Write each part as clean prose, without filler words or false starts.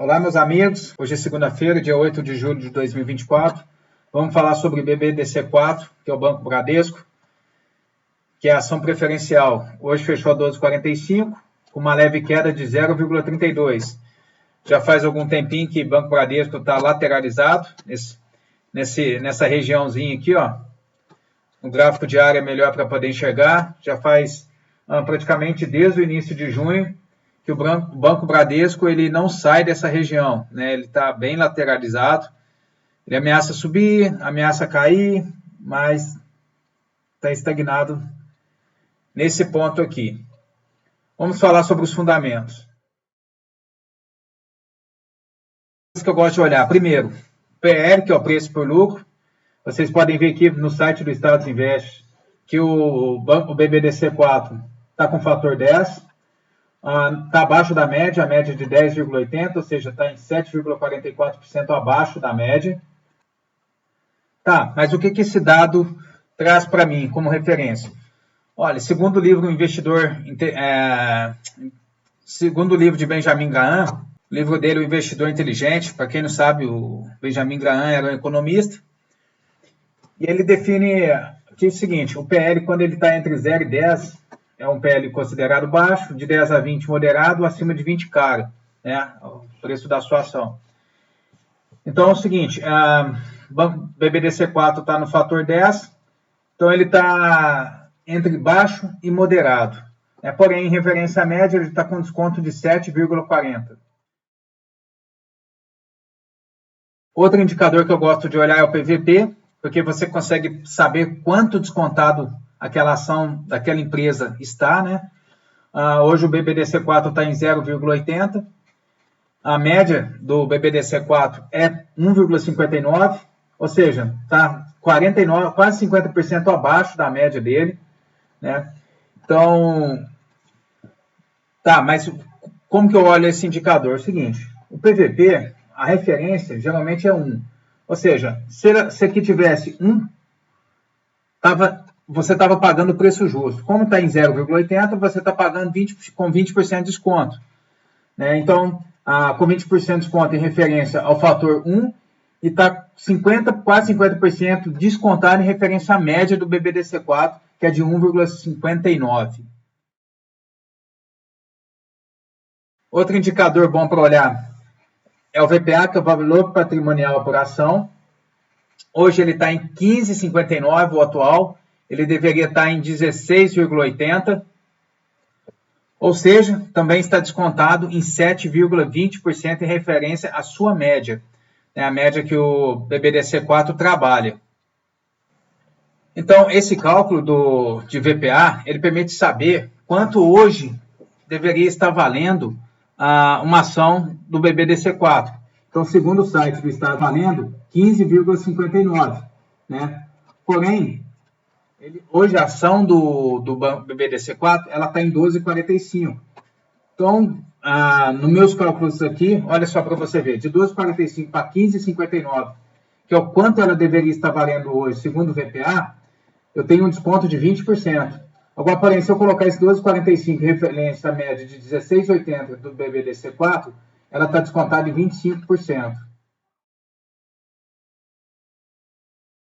Olá, meus amigos. Hoje é segunda-feira, dia 8 de julho de 2024. Vamos falar sobre BBDC4, que é o Banco Bradesco, que é a ação preferencial. Hoje fechou a 12,45, com uma leve queda de 0,32. Já faz algum tempinho que o Banco Bradesco está lateralizado, nessa regiãozinha aqui, ó. O gráfico diário é melhor para poder enxergar. Já faz praticamente desde o início de junho que o Banco Bradesco ele não sai dessa região, né? Ele está bem lateralizado, ele ameaça subir, ameaça cair, mas está estagnado nesse ponto aqui. Vamos falar sobre os fundamentos. Isso que eu gosto de olhar. Primeiro, PL, que é o preço por lucro. Vocês podem ver aqui no site do Status Invest que o BBDC4 está com fator 10. Está abaixo da média, a média de 10,80, ou seja, está em 7,44% abaixo da média. Tá, mas o que esse dado traz para mim como referência? Olha, segundo o livro segundo o livro de Benjamin Graham, o livro dele, O Investidor Inteligente, para quem não sabe, o Benjamin Graham era um economista, e ele define que é o seguinte, o PL, quando ele está entre 0 e 10, é um PL considerado baixo, de 10 a 20 moderado, acima de 20 caro, né, o preço da sua ação. Então é o seguinte, o Banco BBDC4 está no fator 10, então ele está entre baixo e moderado. Porém, em referência à média, ele está com desconto de 7,40. Outro indicador que eu gosto de olhar é o PVP, porque você consegue saber quanto descontado aquela ação daquela empresa está, né? Hoje o BBDC4 está em 0,80. A média do BBDC4 é 1,59, ou seja, está 49, quase 50% abaixo da média dele, né? Então, tá, mas como que eu olho esse indicador? É o seguinte, o PVP, a referência geralmente é 1. Ou seja, se aqui tivesse 1, você estava pagando o preço justo. Como está em 0,80, você está pagando com 20% de desconto, né? Então, com 20% de desconto em referência ao fator 1 e está quase 50% descontado em referência à média do BBDC4, que é de 1,59. Outro indicador bom para olhar é o VPA, que é o valor patrimonial por ação. Hoje ele está em 15,59, o atual. Ele deveria estar em 16,80. Ou seja, também está descontado em 7,20% em referência à sua média. É a média que o BBDC4 trabalha. Então, esse cálculo de VPA, ele permite saber quanto hoje deveria estar valendo uma ação do BBDC4. Então, segundo o site do está valendo 15,59, né? Porém, hoje a ação do BBDC4 ela está em 12,45. Então, nos meus cálculos aqui, olha só para você ver, de 12,45 para 15,59, que é o quanto ela deveria estar valendo hoje, segundo o VPA, eu tenho um desconto de 20%. Agora, porém, se eu colocar esse 12,45 em referência à média de 16,80 do BBDC4, ela está descontada em 25%.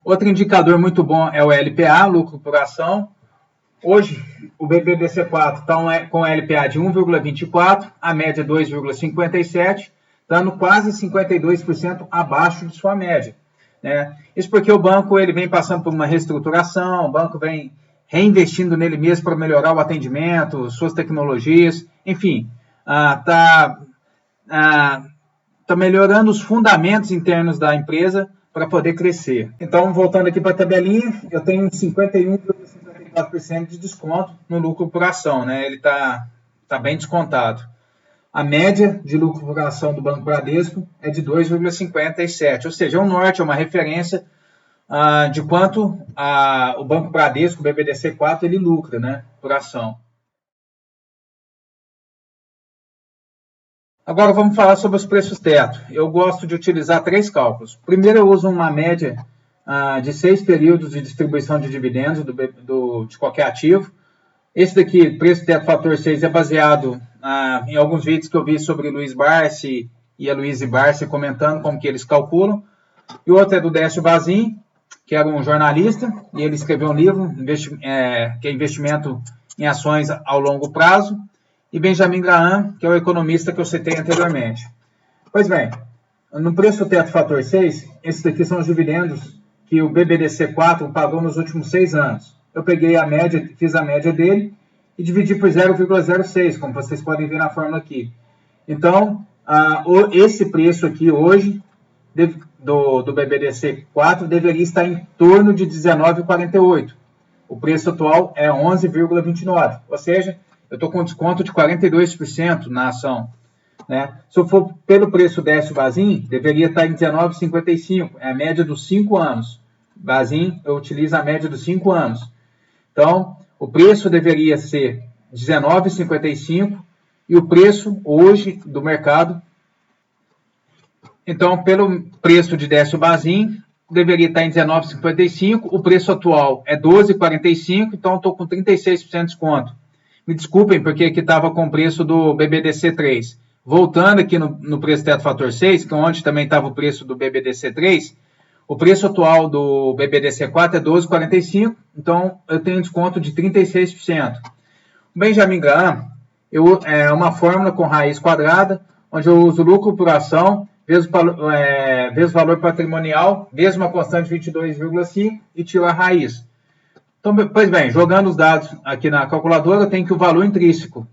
Outro indicador muito bom é o LPA, lucro por ação. Hoje, o BBDC4 está com LPA de 1,24, a média 2,57, dando quase 52% abaixo de sua média, né? Isso porque o banco ele vem passando por uma reestruturação, o banco vem reinvestindo nele mesmo para melhorar o atendimento, suas tecnologias, enfim, está melhorando os fundamentos internos da empresa para poder crescer. Então, voltando aqui para a tabelinha, eu tenho 51,54% de desconto no lucro por ação, né? Ele está bem descontado. A média de lucro por ação do Banco Bradesco é de 2,57, ou seja, é um norte, é uma referência de quanto o Banco Bradesco, o BBDC4, ele lucra, né, por ação. Agora vamos falar sobre os preços teto. Eu gosto de utilizar 3 cálculos. Primeiro eu uso uma média de 6 períodos de distribuição de dividendos de qualquer ativo. Esse daqui, preço teto fator 6, é baseado em alguns vídeos que eu vi sobre Luiz Barsi e a Luiz Barsi comentando como que eles calculam. E o outro é do Décio Bazin, que era um jornalista, e ele escreveu um livro, que é Investimento em Ações ao Longo Prazo, e Benjamin Graham, que é o economista que eu citei anteriormente. Pois bem, no preço teto fator 6, esses daqui são os dividendos que o BBDC4 pagou nos últimos 6 anos. Eu peguei a média, fiz a média dele e dividi por 0,06, como vocês podem ver na fórmula aqui. Então, esse preço aqui hoje do BBDC4 deveria estar em torno de 19,48. O preço atual é 11,29, ou seja, eu estou com desconto de 42% na ação. Né? Se eu for pelo preço Décio Bazin, deveria estar em 19,55, é a média dos 5 anos. Bazin, eu utilizo a média dos 5 anos. Então, o preço deveria ser 19,55 e o preço hoje do mercado, então, pelo preço de Décio Bazin, deveria estar em 19,55, o preço atual é 12,45, então estou com 36% de desconto. Me desculpem, porque aqui estava com o preço do BBDC3. Voltando aqui no preço teto fator 6, que é onde também estava o preço do BBDC3, o preço atual do BBDC4 é 12,45, então eu tenho desconto de 36%. O Benjamin Graham é uma fórmula com raiz quadrada, onde eu uso lucro por ação, vezes valor patrimonial, vezes uma constante de 22,5 e tiro a raiz. Então, pois bem, jogando os dados aqui na calculadora, eu tenho que o valor intrínseco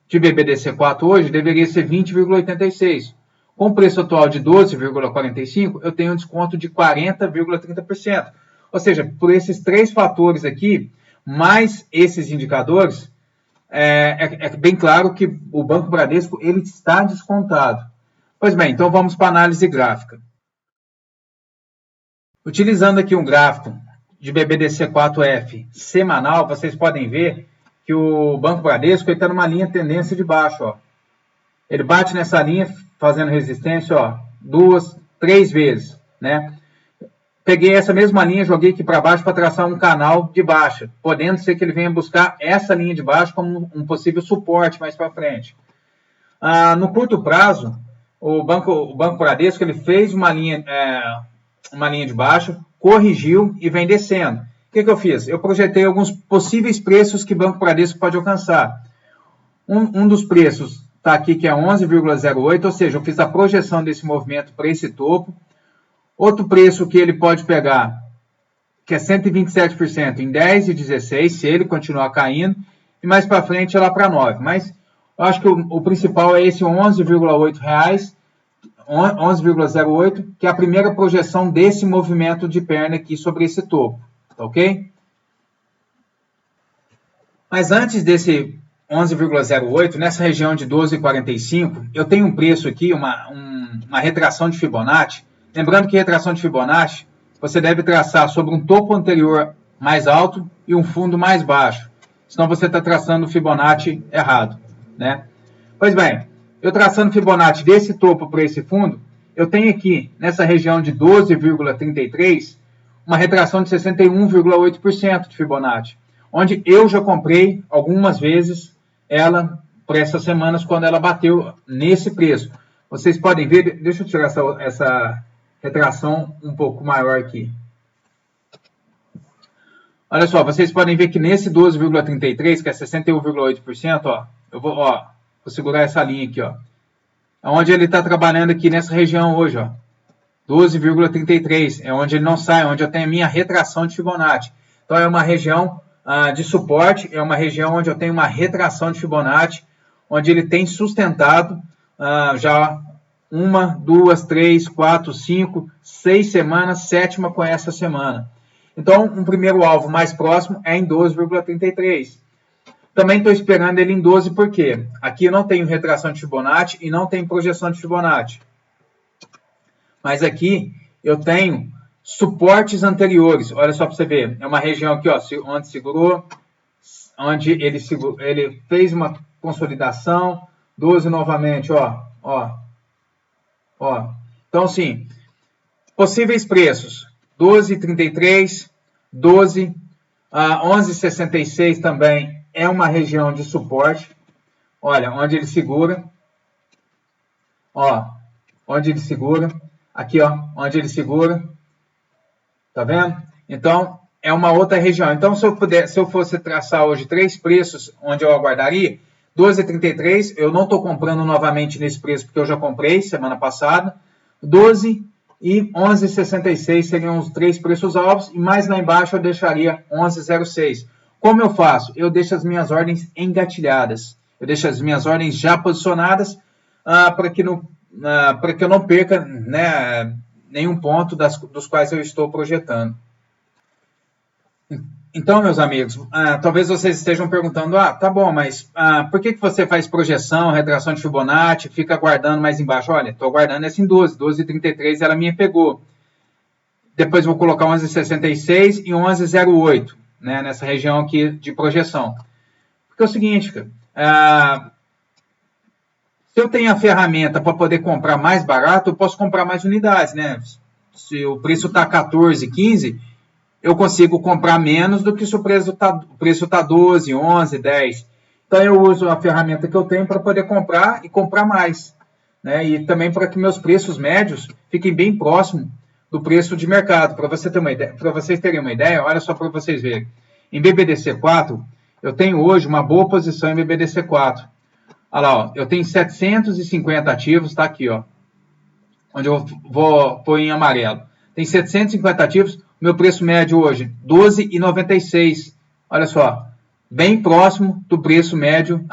de BBDC4 hoje deveria ser 20,86. Com o preço atual de 12,45, eu tenho um desconto de 40,30%. Ou seja, por esses 3 fatores aqui, mais esses indicadores, é bem claro que o Banco Bradesco ele está descontado. Pois bem, então vamos para a análise gráfica. Utilizando aqui um gráfico de BBDC4F semanal, vocês podem ver que o Banco Bradesco está numa linha tendência de baixo. Ó. Ele bate nessa linha fazendo resistência 2, 3 vezes. Né? Peguei essa mesma linha, joguei aqui para baixo para traçar um canal de baixa, podendo ser que ele venha buscar essa linha de baixo como um possível suporte mais para frente. No curto prazo, o Banco Bradesco ele fez uma linha de baixo, corrigiu e vem descendo. O que eu fiz? Eu projetei alguns possíveis preços que o Banco Bradesco pode alcançar. Um dos preços está aqui que é 11,08, ou seja, eu fiz a projeção desse movimento para esse topo. Outro preço que ele pode pegar, que é 127% em 10,16, se ele continuar caindo, e mais para frente é lá para 9. Mas eu acho que o principal é esse 11,08 reais, 11,08, que é a primeira projeção desse movimento de perna aqui sobre esse topo, tá ok? Mas antes desse 11,08, nessa região de 12,45, eu tenho um preço aqui, uma retração de Fibonacci. Lembrando que retração de Fibonacci, você deve traçar sobre um topo anterior mais alto e um fundo mais baixo. Senão você está traçando o Fibonacci errado. Né? Pois bem, eu traçando Fibonacci desse topo para esse fundo, eu tenho aqui, nessa região de 12,33, uma retração de 61,8% de Fibonacci, onde eu já comprei algumas vezes ela por essas semanas quando ela bateu nesse preço. Vocês podem ver, deixa eu tirar essa retração um pouco maior aqui. Olha só, vocês podem ver que nesse 12,33, que é 61,8%, eu vou segurar essa linha aqui, onde ele está trabalhando aqui nessa região hoje, 12,33, é onde ele não sai, onde eu tenho a minha retração de Fibonacci. Então é uma região de suporte, é uma região onde eu tenho uma retração de Fibonacci, onde ele tem sustentado já 1, 2, 3, 4, 5, 6 semanas, 7ª com essa semana. Então, um primeiro alvo mais próximo é em 12,33. Também estou esperando ele em 12, por quê? Aqui eu não tenho retração de Fibonacci e não tenho projeção de Fibonacci. Mas aqui eu tenho suportes anteriores. Olha só para você ver. É uma região aqui, onde segurou, onde ele fez uma consolidação. 12 novamente, Então, sim, possíveis preços. 12,33, 12, 11,66 também é uma região de suporte. Olha, onde ele segura. onde ele segura, aqui, ó, onde ele segura, tá vendo? Então, é uma outra região. Então, se eu fosse traçar hoje 3 preços onde eu aguardaria, 12,33, eu não estou comprando novamente nesse preço, porque eu já comprei semana passada, 12 e 11,66 seriam os 3 preços-alvos, e mais lá embaixo eu deixaria 11,06. Como eu faço? Eu deixo as minhas ordens engatilhadas, eu deixo as minhas ordens já posicionadas, para que eu não perca, né, nenhum ponto dos quais eu estou projetando. Então, meus amigos, talvez vocês estejam perguntando, tá bom, mas por que você faz projeção, retração de Fibonacci, fica guardando mais embaixo? Olha, estou guardando essa em 12,33 ela me pegou. Depois vou colocar 11,66 e 11,08, né, nessa região aqui de projeção. Porque é o seguinte, cara, se eu tenho a ferramenta para poder comprar mais barato, eu posso comprar mais unidades, né? Se o preço está 14, 15, eu consigo comprar menos do que se o preço tá 12, 11, 10. Então, eu uso a ferramenta que eu tenho para poder comprar e comprar mais, né? E também para que meus preços médios fiquem bem próximos do preço de mercado. Para vocês terem uma ideia, olha só para vocês verem. Em BBDC4, eu tenho hoje uma boa posição em BBDC4. Olha lá, ó, eu tenho 750 ativos, está aqui, ó, onde eu vou pôr em amarelo. Tem 750 ativos, meu preço médio hoje, 12,96. Olha só, bem próximo do preço médio,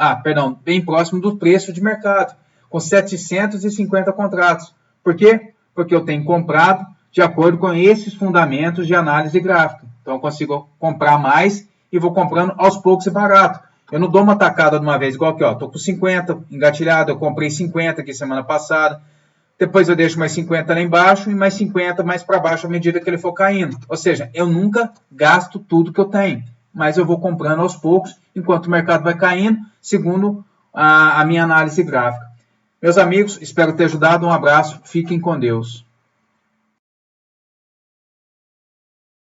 bem próximo do preço de mercado, com 750 contratos. Por quê? Porque eu tenho comprado de acordo com esses fundamentos de análise gráfica. Então, eu consigo comprar mais e vou comprando aos poucos e barato. Eu não dou uma tacada de uma vez, igual aqui, ó, tô com 50 engatilhado, eu comprei 50 aqui semana passada, depois eu deixo mais 50 lá embaixo e mais 50 mais para baixo à medida que ele for caindo. Ou seja, eu nunca gasto tudo que eu tenho, mas eu vou comprando aos poucos, enquanto o mercado vai caindo, segundo a minha análise gráfica. Meus amigos, espero ter ajudado, um abraço, fiquem com Deus.